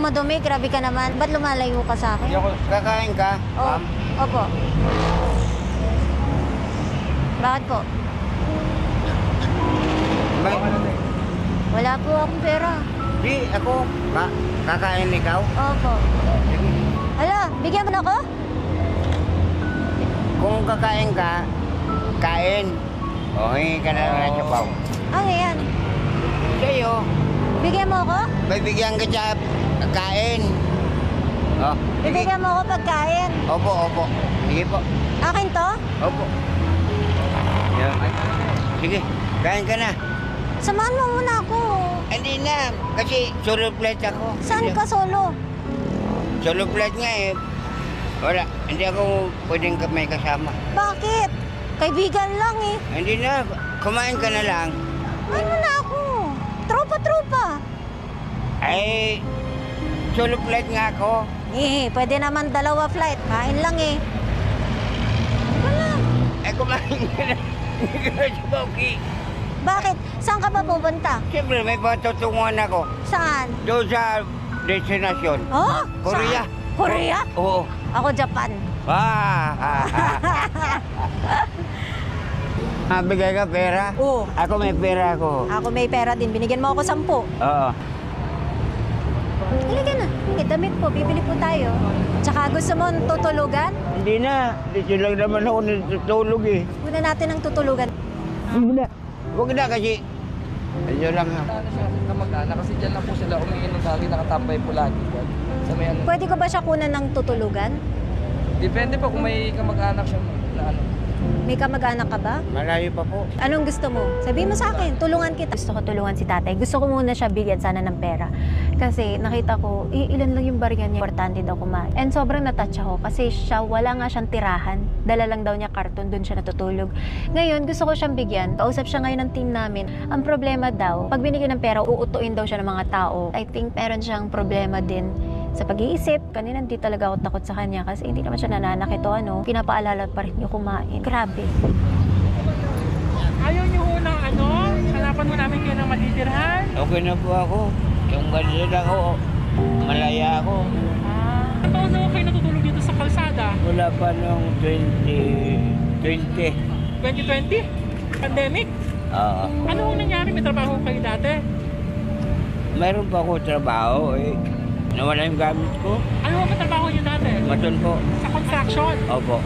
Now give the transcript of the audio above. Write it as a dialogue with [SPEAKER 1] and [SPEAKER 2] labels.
[SPEAKER 1] madumi, grabe ka naman. Ba't lumalayo ka sa akin?
[SPEAKER 2] Kakain ka, ma'am?
[SPEAKER 1] Opo. Bakit po? Wala po akong pera.
[SPEAKER 2] Di, ako. Kakain ikaw?
[SPEAKER 1] Opo. Hala, bigyan mo na ako?
[SPEAKER 2] Kung kakain ka, kain. O, hingi ka na lang ng sabaw.
[SPEAKER 1] Ano yan?
[SPEAKER 2] Sa'yo,
[SPEAKER 1] Bigyan mo ako?
[SPEAKER 2] bibigyan ka sa kain. O, sige.
[SPEAKER 1] Bibigyan mo ako pagkain.
[SPEAKER 2] Opo, opo. Sige po.
[SPEAKER 1] Akin to?
[SPEAKER 2] Opo. Yan. Sige, kain ka na.
[SPEAKER 1] Samahan mo muna ako.
[SPEAKER 2] Hindi na, kasi solo flight ako.
[SPEAKER 1] Saan ka solo?
[SPEAKER 2] Solo flight nga eh. Wala, hindi ako pwedeng may kasama.
[SPEAKER 1] Bakit? Kaibigan lang eh.
[SPEAKER 2] Hindi na, kumain ka na lang.
[SPEAKER 1] Ay mo na ako. Tropa-tropa.
[SPEAKER 2] Ay, solo flight nga ako.
[SPEAKER 1] Pwede naman dalawa flight. Kain lang eh. Wala.
[SPEAKER 2] Ay, kumain ka na. Hindi ka na si Bauki.
[SPEAKER 1] Bakit? Saan ka pa pupunta?
[SPEAKER 2] Siyempre, may patutunguhan ako.
[SPEAKER 1] Saan?
[SPEAKER 2] Doon sa destinasyon.
[SPEAKER 1] Oh?
[SPEAKER 2] Korea.
[SPEAKER 1] Saan? Korea?
[SPEAKER 2] Oo.
[SPEAKER 1] Ako Japan.
[SPEAKER 2] Bigay ka pera?
[SPEAKER 1] Oo.
[SPEAKER 2] Ako may pera ako.
[SPEAKER 1] Ako may pera din. Binigyan mo ako 10.
[SPEAKER 2] Oo.
[SPEAKER 1] Halika na. Damit po. Bibili po tayo. Tsaka gusto mo tutulugan?
[SPEAKER 2] Hindi na. Dito lang naman ako natutulog eh.
[SPEAKER 1] Muna natin ang tutulugan.
[SPEAKER 2] Hindi na. Huwag na kasi. Ayun lang.
[SPEAKER 3] Ano siya kamag-anak kasi dyan lang po sila umiinom lagi, nakatambay po lagi dyan. Sa may ano.
[SPEAKER 1] Pwede ko ba siya kunan ng tutulugan?
[SPEAKER 3] Depende po kung may kamag-anak siya na ano.
[SPEAKER 1] May kamag-anak ka ba?
[SPEAKER 2] Malayo pa po.
[SPEAKER 1] Anong gusto mo? Sabihin mo sa akin, tulungan kita. Gusto ko tulungan si tatay. Gusto ko muna siya bigyan sana ng pera. Kasi nakita ko, ilan lang yung barya niya. Importante daw kumain. And sobrang natouch ako kasi siya, wala nga siyang tirahan. Dala lang daw niya karton, doon siya natutulog. Ngayon, gusto ko siyang bigyan. Kausap siya ngayon ng team namin. Ang problema daw, pag binigyan ng pera, uutuin daw siya ng mga tao. I think meron siyang problema din sa pag-iisip. Kanina hindi talaga ako takot sa kanya kasi hindi naman siya nananakit o ano. Pinapaalala pa rin yung kumain. Grabe.
[SPEAKER 4] Ayaw niyo ho ng ano? Hanapan mo namin kayo ng matitirhan?
[SPEAKER 2] Okay na po ako. Yung ganyan ako, malaya ako.
[SPEAKER 4] Ang taon na ho kayo natutulog dito sa kalsada?
[SPEAKER 2] Wala pa nung 2020.
[SPEAKER 4] 2020? Pandemic?
[SPEAKER 2] Oo.
[SPEAKER 4] Ano ho nangyari? May trabaho kayo dati?
[SPEAKER 2] Mayroon pa ako trabaho eh. Nawala yung gamit ko.
[SPEAKER 4] Ano ho ba trabaho niyo dati?
[SPEAKER 2] Maton po.
[SPEAKER 4] Sa construction?
[SPEAKER 2] Opo.